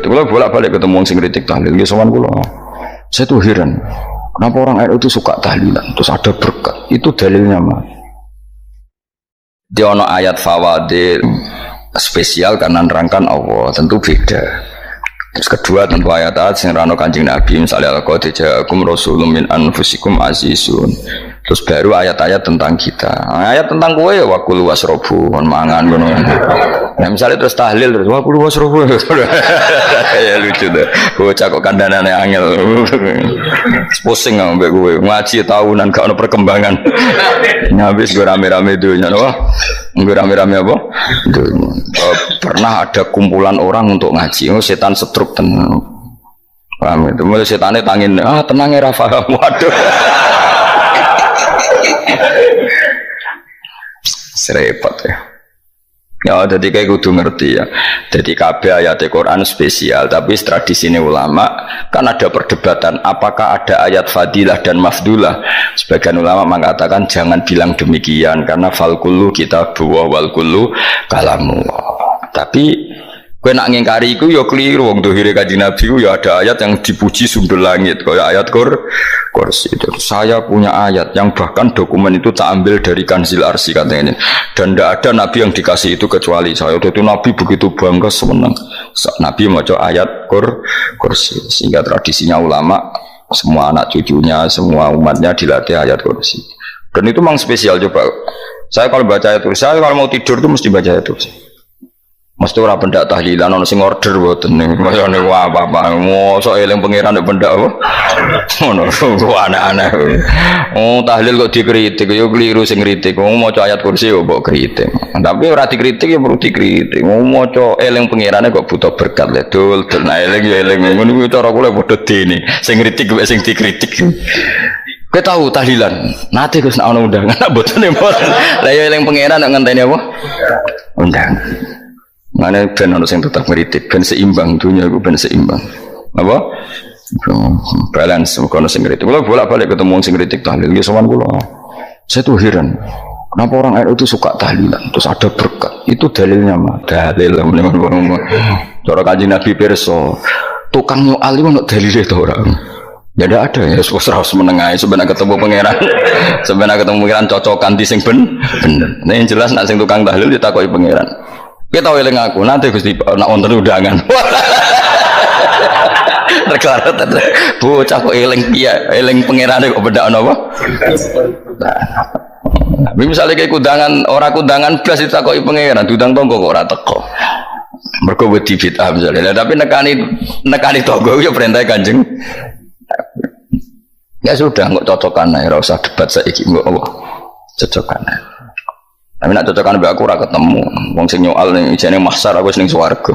kritik. Kalau bolak-balik ketemu orang sing kritik tahlil, ya sowan kula. Saya tuh heran. Kenapa orang NU itu suka tahlilan? Terus ada berkat. Itu dalilnya mah. Dia ono ayat fawadil spesial karena nerangkan Allah, tentu beda. Terus kedua tentu ayat-ayat sing rano Kanjeng Nabi, misalnya al-qad ja'akum rasulun min anfusikum azizun. Terus baru ayat-ayat tentang kita. Ayat tentang kowe ya wakul wasrobu, mangan ngono. Nah, misalnya terus tahlil terus wakul wasrobu. Ya lucu deh. Bocah kok kandhanane angel. Pusing ambek kowe. Ngaji tahunan gak ono perkembangan. Habis gue rame-rame dunya wah. Gue rame-rame apa? Pernah ada kumpulan orang untuk ngaji. Oh, setan setruk tenang. Paham itu. Mulai setannya tangin, tenang ya Rafa. Waduh. Serepot ya. Ya, jadi kayak kudu ngerti ya. Jadi kabeh ayat Al-Quran spesial, tapi tradisi ini ulama kan ada perdebatan apakah ada ayat fadilah dan mafdulah. Sebagian ulama mengatakan jangan bilang demikian karena fal kullu kitabullah wal kullu kalamullah. Tapi kowe nak ngingkari iku ya keliru. Wong dohire Kanjeng Nabi ku ya ada ayat yang dipuji sumber langit kaya ayat kursi. Saya punya ayat yang bahkan dokumen itu tak ambil dari Kanzil Arsy katanya ini. Dan tidak ada nabi yang dikasih itu kecuali saya. Itu nabi begitu bangga senang. Nabi maca ayat kursi. Sehingga tradisinya ulama semua anak cucunya, semua umatnya dilatih ayat kursi. Dan itu memang spesial coba. Saya kalau baca ayat kursi, saya kalau mau tidur itu mesti baca ayat kursi. Mesti ora pendak tahlilan ono sing order mboten niku. Masane apa-apa. Mosok eling pangeran nek pendak apa? Ngono aneh-aneh. Oh, tahlil kok dikritik ya keliru sing kritik. Wong maca ayat kursi kok mbok kritik. Tapi ora dikritik ya perlu dikritik. Wong maca eling pangerane kok butuh berkat le dul. Nah eling ya eling. Ngono kuwi cara kula padha dene. Sing kritik kok sing dikritik. Kowe tahu tahlilan. Nate Gus nek ana undangan mboten mboten. Lah ya eling pangeran nek ngenteni apa? Undangan. Mana ben ono sing tetap ngritik ben seimbang dunia iku ben seimbang. Apa? Balance kono sing ngritik. Kula bolak-balik ketemu sing ngritik tahlil ya sowan kula. Saya tuh heran. Kenapa orang NU itu suka tahlilan? Terus ada berkat. Itu dalilnya mah. Dalil men. Cara Kanjeng Nabi pirsa, tukang nyoal iki ono dalile to ora? Ya ada ya, serus menengahi sebenarnya ketemu pangeran. Sebenarnya ketemu pangeran cocokan di sing bener. Nah yang jelas nak sing tukang tahlil ditakoki pangeran. Kita tahu eling aku nanti Gusti nak wonten undangan. Rekara bocah kok eling piye? Eling pangerane kok bedakno apa? Nah, misalnya kayak kudangan orang kudangan blas ditakoki pangeran, diundang tonggo kok ora teko. Mergo wedi bid'ah misalnya. Tapi nekani tonggo ya perintah Kanjeng. Ya sudah kok cocokan ae, ora usah debat saiki kok apa. Cocokan ae. Tapi nak cocokan mbak aku ora ketemu. Wong sing nyoal ning ijene mahsyar aku ning swarga.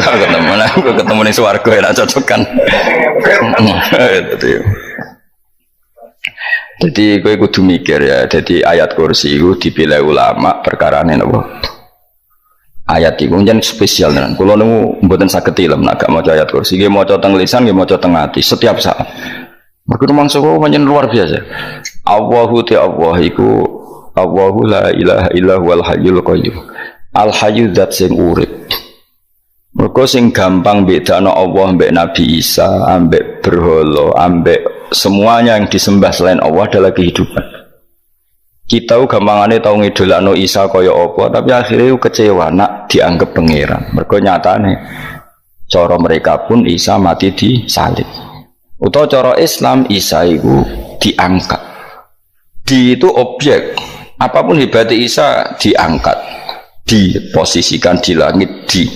Ketemu lah, aku ketemu ning swarga ya cocokan. Jadi kowe kudu mikir ya. Jadi ayat kursi itu dipilih ulama perkarane napa? Ayat iku jan spesial tenan. Kula niku mboten saged ilem nek gak maca ayat kursi. Nggih maca teng lisan, nggih maca teng ati setiap saat. Mergo mangsa kok pancen luar biasa. Allahu ta'ala iku Allahu la ilaha illa huwal hayyul qayyum. Al hayyu zat sing urip. Mergo sing gampang bedano Allah mbek Nabi Isa, ambek berhala, ambek semuanya yang disembah selain Allah adalah kehidupan. Kita gampangane tau ngidolakno Isa kaya apa, tapi akhirnya kecewa nak dianggap pangeran. Mergo nyatane cara mereka pun Isa mati di salib. Utawa cara Islam Isa iku diangkat. Di itu objek. Apapun hebatnya Isa diangkat, diposisikan di langit, di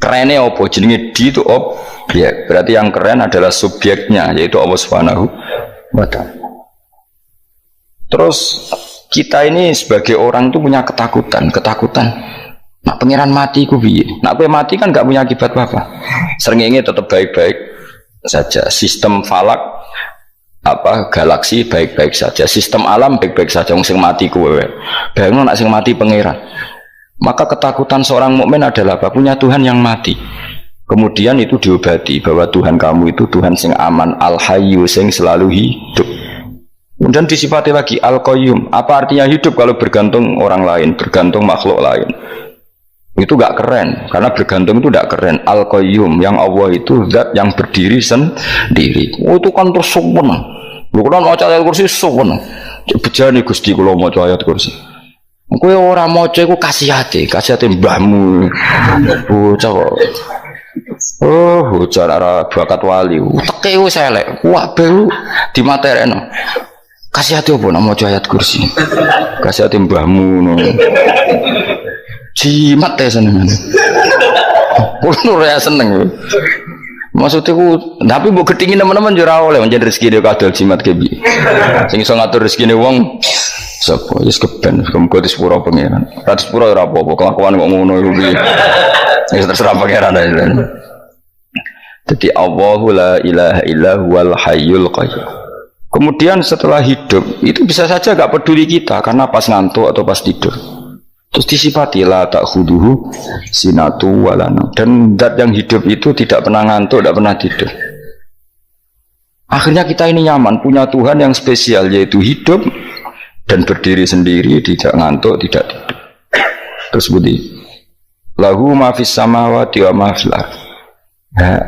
kerennya apa jenenge di itu objek. Berarti yang keren adalah subjeknya, yaitu Allah Subhanahu wa Ta'ala. Terus kita ini sebagai orang itu punya ketakutan. Nak pangeran mati ku piye? Nak kowe mati kan gak punya akibat apa-apa. Srengenge tetap baik-baik saja. Sistem falak galaksi baik-baik saja, sistem alam baik-baik saja. Wong sing mati kuwe bayangno nek sing mati pangeran. Maka ketakutan seorang mukmin adalah apa? Punya Tuhan yang mati. Kemudian itu diobati bahwa Tuhan kamu itu Tuhan sing aman, al-hayyu sing selalu hidup. Kemudian disifati lagi al-qayyum. Apa artinya hidup kalau bergantung orang lain, bergantung makhluk lain? Itu gak keren, karena bergantung itu gak keren. Al-Qayyum, yang Allah itu zat yang berdiri sendiri. Oh itu kan terus sempurna. Bukan mau ayat kursi sempurna. Bejani Gusti kula maca ayat kursi. Kowe ora maca iku kasihate mbahmu. Bocah kok. Oh, bocah ora bakat wali. Teke wis elek. Kabeh dimaterekno. Kasihate opo nek maca ayat kursi? Kasihate mbahmu ngono. Jimat ya seneng. Kulo ora seneng. Maksudnya tapi mbok getingin teman-teman yo ora oleh menjadi rezeki dia kadal jimat ke bi. Sing iso ngatur rezekine wong sapa wis keben muga disepuro pangeran. Ra disepuro ora apa-apa kelakuan kok ngono iku piye. Wis terserah pangeran ae. Jadi Allahu la ilaha illa huwal hayyul qayyum. Kemudian setelah hidup itu bisa saja gak peduli kita karena pas ngantuk atau pas tidur. Terus disifati la ta'khuduhu sinatu walana. Dan zat yang hidup itu tidak pernah ngantuk, tidak pernah tidur. Akhirnya kita ini nyaman, punya Tuhan yang spesial, yaitu hidup dan berdiri sendiri, tidak ngantuk, tidak tidur. Terus budi lahu ma fis samawati wa ma fil ardh.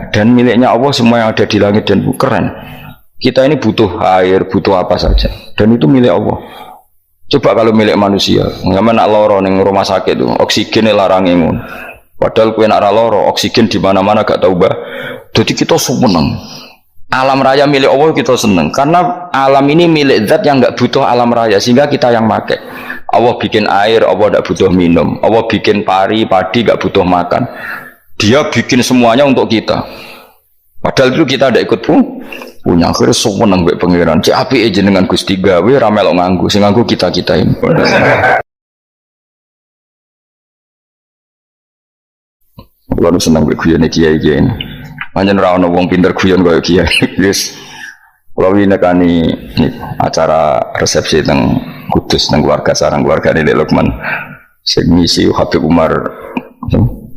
Dan miliknya Allah semua yang ada di langit dan bumi. Keren. Kita ini butuh air, butuh apa saja, dan itu milik Allah. Coba kalau milik manusia, nggak nak loro neng rumah sakit tuh, oksigennya larang ingun. Padahal kue nak loro, oksigen di mana-mana gak tahu bah. Jadi kita seneng. Alam raya milik Allah kita seneng, karena alam ini milik zat yang nggak butuh alam raya, sehingga kita yang pakai. Allah bikin air, Allah tidak butuh minum. Allah bikin padi nggak butuh makan. Dia bikin semuanya untuk kita. Padahal itu kita tidak ikut punya. Akhirnya semua nang mbek pangeran. Cek apike jenengan Gusti gawe ra melok nganggo, sing nganggo kita-kita ini. Kulo seneng mbek guyone kiai-kiai ini. Pancen ora ono wong pinter guyon kaya kiai. Wis kulo winekani acara resepsi teng Kudus teng keluarga sarang keluargane Lek Lukman. Sing ngisi Habib Umar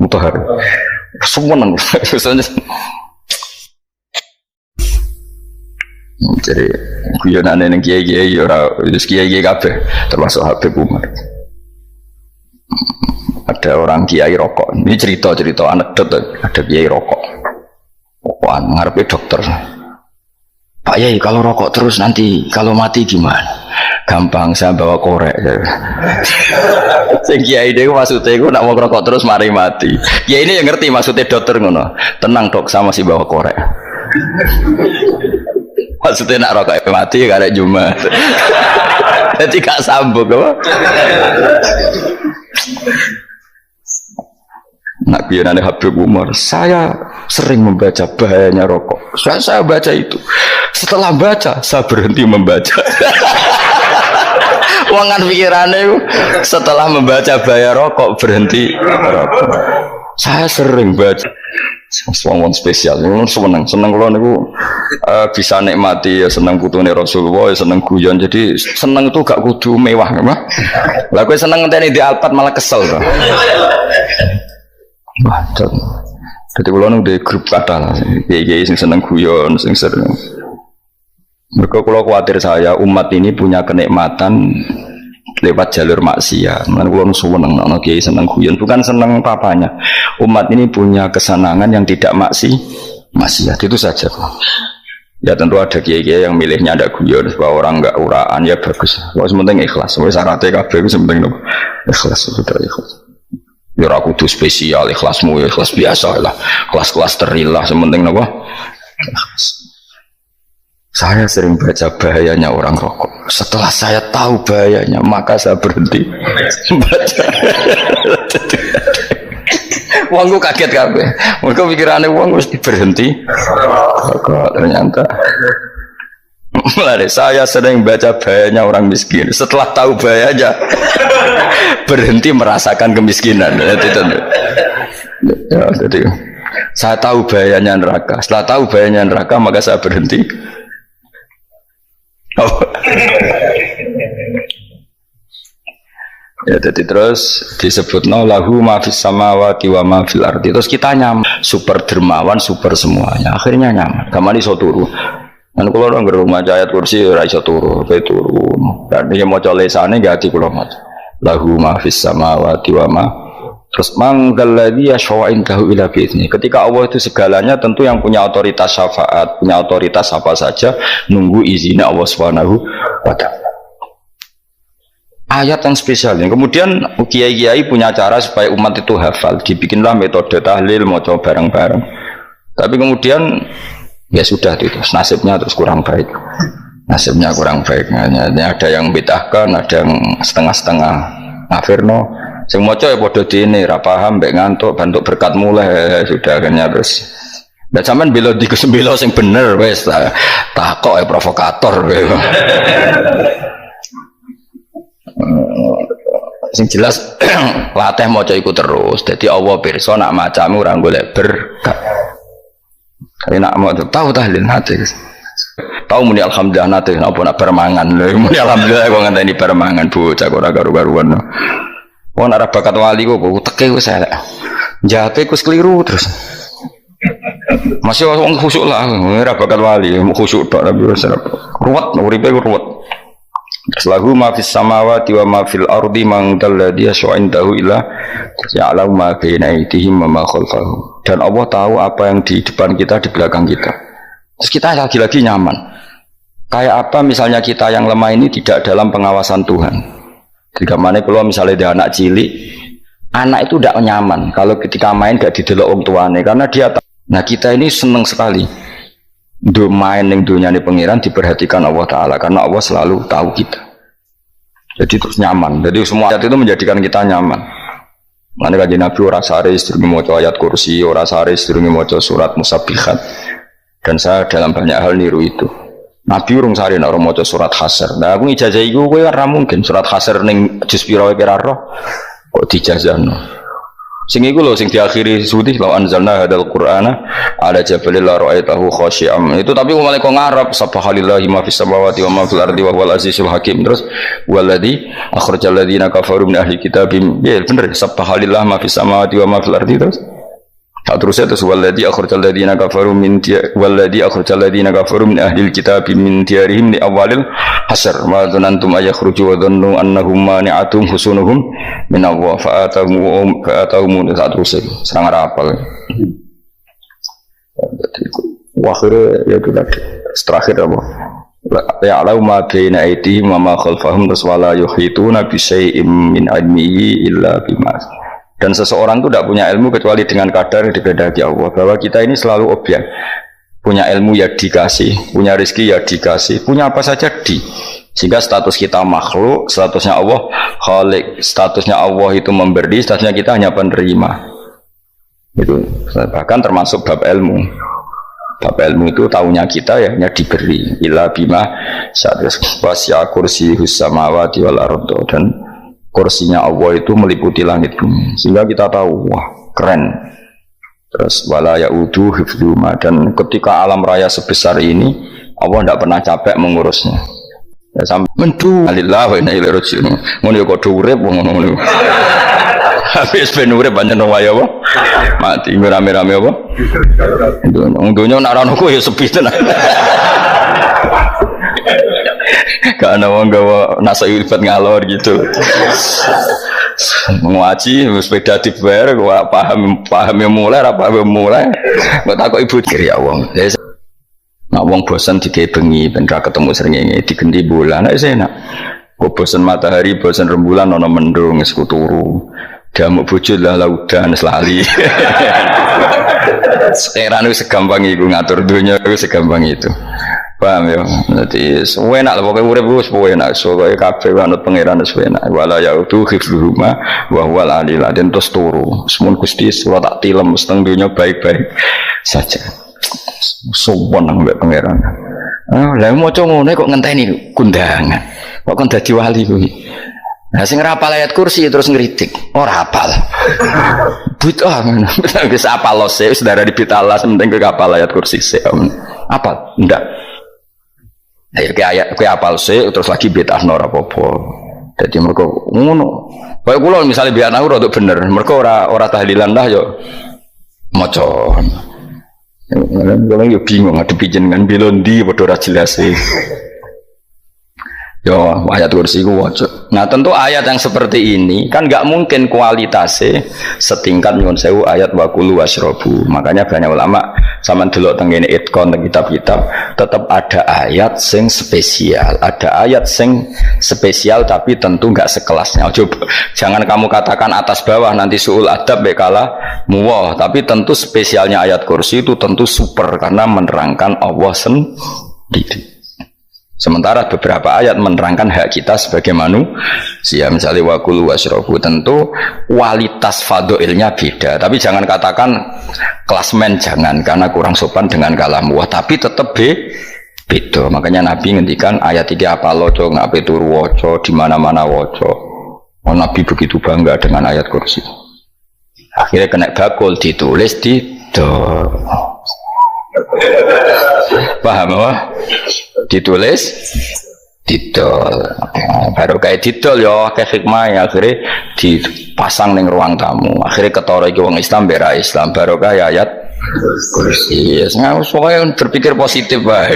Mutahar. Semua nang jadi guyonane ning kiai-kiai ora wis kiai-kiai kabeh termasuk Habib Umar. Ada orang kiai rokok. Ini cerita anekdot, ada kiai rokok. Rokokan ngarepe dokter. Pak Yai kalau rokok terus nanti kalau mati gimana? Gampang saya bawa korek. Sing kiai dhewe maksudnya iku nak mau rokok terus mari mati. Kiai ini yang ngerti maksudnya dokter ngono. Tenang dok, sama si bawa korek. Maksudnya nak rokok mati gak ada Jumat. Jadi gak sambung apa? Nak biarane Habib Umar, saya sering membaca bahayanya rokok. Saya baca itu. Setelah baca, saya berhenti membaca. Wangan pikirannya setelah membaca bahaya rokok berhenti rokok. Saya sering baca. Wong spesial, seneng kalau niku bisa nikmati ya seneng putune Rasulullah, ya seneng guyon. Jadi seneng itu gak kudu mewah, mah. Lah kowe seneng ngenteni di Alphard malah kesel to. Wah, jadi kalau nunggu di grup kata lah, kiai sing seneng guyon, sing sering. Mereka kalau khawatir saya umat ini punya kenikmatan lewat jalur maksiat. Mana kalau seneng, kiai seneng guyon, bukan seneng papanya. Umat ini punya kesenangan yang tidak maksiat itu saja kok. Ya tentu ada kiai-kiai yang milihnya ada guyon supaya orang enggak uraan ya bagus. Kalau sementing ikhlas, kalau syaratnya kabeh itu sementing ikhlas sudah ikhlas. Ya aku tuh spesial ikhlasmu ya ikhlas biasa lah, kelas-kelas terilah sementing apa? Saya sering baca bahayanya orang rokok. Setelah saya tahu bahayanya, maka saya berhenti baca. Wongku kaget kabeh. Mereka pikirannya wong mesti berhenti. Rokok ternyata. Mulai saya sering baca bahayanya orang miskin. Setelah tahu bahayanya, berhenti merasakan kemiskinan. Jadi saya tahu bahayanya neraka. Setelah tahu bahayanya neraka, maka saya berhenti. Ya, jadi terus disebut lahu ma fis samawati wa ma fil ardi. Terus kita nyaman, super dermawan, super semuanya. Akhirnya nyaman. Kamane iso turu. Dan kalau orang gerumah ayat kursi ora iso turu, kayak turun. Dan dia mau colesane gak ati kula maca. Lahu ma fis samawati wa ma Terus manggalladzi yashfa'u indahu ila bi'izni. Ketika Allah itu segalanya, tentu yang punya otoritas syafaat, punya otoritas apa saja, nunggu izinnya Allah Subhanahu wa ta'ala. Ayat yang spesial. Kemudian kiai-kiai punya cara supaya umat itu hafal. Dibikinlah metode tahlil, mau coba bareng-bareng. Tapi kemudian ya sudah itu, nasibnya terus kurang baik. Nasibnya kurang baik. Ada yang bid'ahkan, ada yang setengah-setengah ngafirno. Sing maca ya padha dene ra paham mbek ngantuk bantuk berkat mulai sudah akhirnya terus. Dan sampean bela di kesembelo sing bener wis takok ya provokator kowe. Sing jelas latih maca iku terus. Dadi Allah pirsa nak macamu ora golek berkat. Kali nak mau tahu tahlil nate. Tahu muni alhamdulillah nate napa nak permangan. Muni alhamdulillah kok ngenteni permangan bocah ora karo-karuan. Oh nara bakat wali kok teke wis elek. Jate kus keliru terus. Masih wong khusuk lah, ora bakat wali, khusuk tok tapi wis ruwet, uripe ruwet. Terus lahu ma fis samawati wa ma fil ardi man dalladhi yash'indahu illa ya'lamu ma baina aydihim wa ma khalfahum. Dan Allah tahu apa yang di depan kita, di belakang kita. Terus kita lagi-lagi nyaman. Kayak apa misalnya kita yang lemah ini tidak dalam pengawasan Tuhan. Ketika mana kalau misalnya dia anak cilik, anak itu tidak nyaman kalau ketika main gak didelok orang tuanya karena dia tahu. Nah kita ini senang sekali main yang dunia ini pengiran diperhatikan Allah Taala karena Allah selalu tahu kita. Jadi terus nyaman. Jadi semua ayat itu menjadikan kita nyaman. Mana kaji Nabi ora sare sedurunge maca ayat kursi, ora sare sedurunge maca surat Musabbihat. Dan saya dalam banyak hal niru itu. Nabi urung sare nek ora maca surat Hasyr. Nah aku ijazah iku kowe ora mungkin surat Hasyr ning juz pira wae kira roh kok dijazahno. Sing iku lho sing diakhiri suti law anzalna hadzal qur'ana ala jabalil la ra'aitahu khashi'am. Itu tapi mulai kok ngarep subhanallahi ma fis samawati wa ma fil ardi wa huwal azizul hakim. Terus waladzi akhrajal ladzina kafaru min ahli kitabim. Ya bener subhanallahi ma fis samawati wa ma fil ardi terus. Tak terusnya terus waladzi akhrajal ladzina kafaru min ahli kitab min diyarihim li awalil hasyr ma dzanantum ayakhruju wa dhannu annahum mani'atum husunuhum min Allah fa'atahum tak terusnya serang rapal. Akhirnya ya itu lagi terakhir apa ya'lamu ma baina aydihim wa ma khalfahum terus wala yuhituna bi syai'in min ilmihi illa bima. Dan seseorang itu tidak punya ilmu kecuali dengan kadar yang dikehendaki Allah. Bahwa kita ini selalu objek. Punya ilmu ya dikasih, punya rezeki ya dikasih, punya apa saja di. Sehingga status kita makhluk, statusnya Allah khalik, statusnya Allah itu memberi, statusnya kita hanya penerima. Itu bahkan termasuk bab ilmu. Bab ilmu itu tahunya kita ya hanya diberi. Ila bima syadus wasya kursi samawati wal ardo dan kursinya Allah itu meliputi langit bumi sehingga kita tahu wah keren. Terus wala yaudu hifdzuma dan ketika alam raya sebesar ini Allah tidak pernah capek mengurusnya. Ya sampai mendu alillah wa inna ilaihi raji'un. Ngono yo kok urip ngono. Habis ben urip pancen waya apa? Mati rame-rame apa? Dunya nak ana kok ya sepi tenan. Karena wong gawa nasai ibad ngalor gitu. Ngaji sepeda dibayar gua paham mulai apa mulai. Mbok takok ibu kiri ya wong. Nak wong bosan digawe bengi ben ra ketemu srengenge digendi bulan nek enak. Kok bosan matahari, bosan rembulan ana mendung wis turu. Damuk bojo lah laudan selali. Sekarang itu segampang itu ngatur dunia itu segampang itu. Paham ya? Jadi enak lah pokoknya urip wis enak. Soale kabeh anut pangeran wis enak. Wala yaudu hifdzuhuma wa huwal aliyul azim terus turu. Semun Gusti suwa tak tilem seteng dunia baik-baik saja. Sopan nang mbek pangeran. Lah maca ngene kok ngenteni kundangan. Kok kon dadi wali kuwi. Nah sing rapal ayat kursi terus ngritik. Ora hafal. Bid'ah ngono. Wis apal lose wis darah dibitalah penting kowe hafal ayat kursi sik. Apal? Ndak. Ayo ke apal sih terus lagi bid'ah ora apa-apa. Dadi mergo ngono. Kaya kula misale biar aku rada bener, mergo ora tahlilan dah yo maca. Kalau yo bingung ngadepi jenengan belondi padha ora jelas sih. Yo, ayat kursi ku waca. Nah, tentu ayat yang seperti ini kan nggak mungkin kualitasnya setingkat nyuwun sewu ayat wa kulu washrabu. Makanya banyak ulama sama delok teng ngene itkon teng kitab-kitab tetap ada ayat sing spesial. Ada ayat sing spesial tapi tentu nggak sekelasnya. Coba jangan kamu katakan atas bawah nanti suul adab bekala muwah, tapi tentu spesialnya ayat kursi itu tentu super karena menerangkan Allah sendiri. Sementara beberapa ayat menerangkan hak kita sebagai manusia, misalnya wa kulu washrabu, tentu kualitas fadhilnya beda. Tapi jangan katakan klasmen, jangan, karena kurang sopan dengan kalam wah, tapi tetap beda. Makanya Nabi ngendikan ayat 3 apa loco ngape turu waca di mana-mana waca. Oh, Nabi begitu bangga dengan ayat kursi. Akhirnya kena bakul ditulis di paham apa? Ditulis didol baru kayak didol ya kayak hikmah ya, akhirnya dipasang ning ruang tamu, akhirnya ketara iki wong Islam bera Islam baru kayak ayat kursi. Pokoknya berpikir positif bae.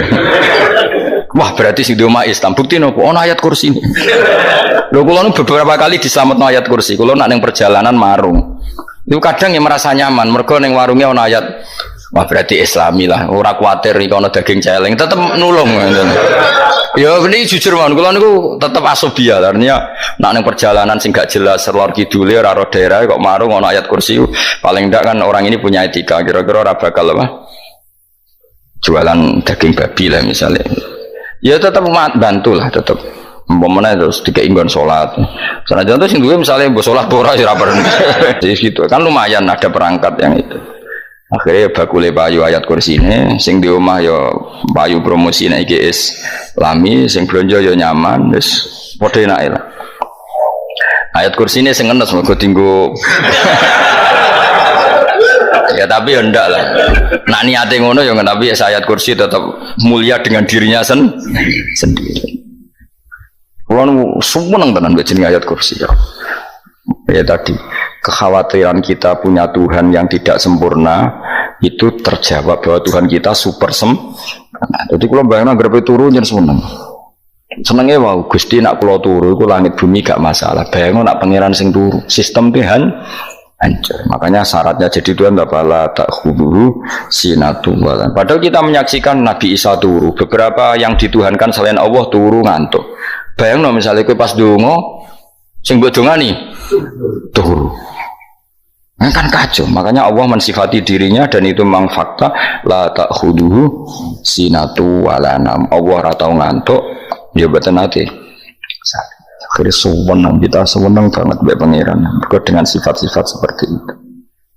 Wah berarti sing diomah Islam bukti nopo ono ayat kursi ini. Lho kula nu beberapa kali diselametno ayat kursi, kula nak ning perjalanan marung itu kadang yang merasa nyaman mergo ning warungnya ono ayat. Wah berarti Islami lah, ora kuatir iki ana daging celeng, tetep nulung. Ya ini jujur mawon, kula niku tetep asobia, artinya nek ning perjalanan sing gak jelas lor kidule ora ro daerah kok marung ana ayat kursi, paling ndak kan orang ini punya etika, kira-kira ora bakal apa? Jualan daging babi lah misalnya. Ya tetep bantu lah tetep. Umpamane terus dikei nggon salat. Senajan tuh sing duwe misale mbok salat ora ora berhenti. Jadi gitu kan lumayan ada perangkat yang itu. Akhirnya bakule payu ayat kursi ini, sing di omah yo payu promosi iki Islami, sing belanja yo nyaman, wis padha enake lah. Ayat kursi ini sing ngenes mergo tinggo. Ya tapi ya ndak lah. Nak niate ngono ya tapi ayat kursi tetap mulia dengan dirinya sendiri. Kulo seneng tenan mbek jeneng ayat kursi ya. Ya tadi kekhawatiran kita punya Tuhan yang tidak sempurna itu terjawab bahwa Tuhan kita super sempurna. Jadi kalau bayangin agar turu jangan senengnya wow Gusti nak kalau turu itu langit bumi gak masalah. Bayangin nak pangeran sing turu sistem Tuhan hancur. Makanya syaratnya jadi Tuhan bala tak khuduru sinatu walan. Padahal kita menyaksikan Nabi Isa turu, beberapa yang dituhankan selain Allah turu ngantuk. Bayangin misalnya kowe pas donga sing mbok dongani turu. Nah, kan kacau. Makanya Allah mensifati dirinya dan itu memang fakta la ta'khuduhu sinatu walanam. Allah ora tau ngantuk, ya boten ate. Akhirnya seneng kita seneng banget mbek pangeran. Mergo dengan sifat-sifat seperti itu.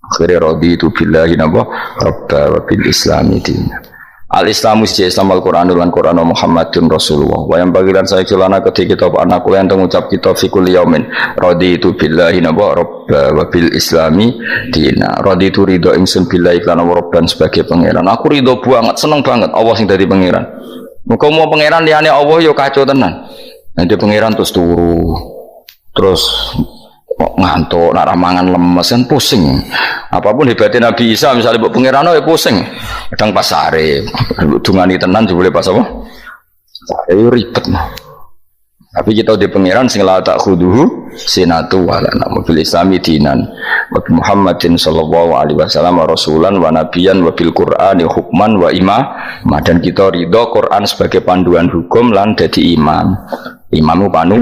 Akhirnya raditu billahi nabah rabba wa bil islami dinan. Al-Islamu siji Islam Al-Qur'an lan Qur'an Muhammadun Rasulullah. Wa yang bagian saya kelana ketika kita anak kula yang mengucap kita fi kulli yaumin raditu billahi nabwa rabba wa bil islami dina. Raditu ridho ingsun billahi lan rabban sebagai pangeran. Aku ridho banget, seneng banget Allah sing dadi pangeran. Muga mau pangeran liyane Allah yo kacau tenan. Nanti pangeran terus turu. Terus ngantuk, nak ramangan lemes kan pusing. Apapun hebatnya Nabi Isa misalnya buat pangeran ya pusing. Kadang pas sare, dungani tenan boleh pas apa? Sare ribet mah. Tapi kita di pangeran sing la tak khuduhu sinatu wala nabil islami dinan wa Muhammadin sallallahu alaihi wasallam wa rasulan wa nabiyan wa bil Qur'ani hukman wa imam. Dan kita ridho Quran sebagai panduan hukum lan dadi imam. Imamu panu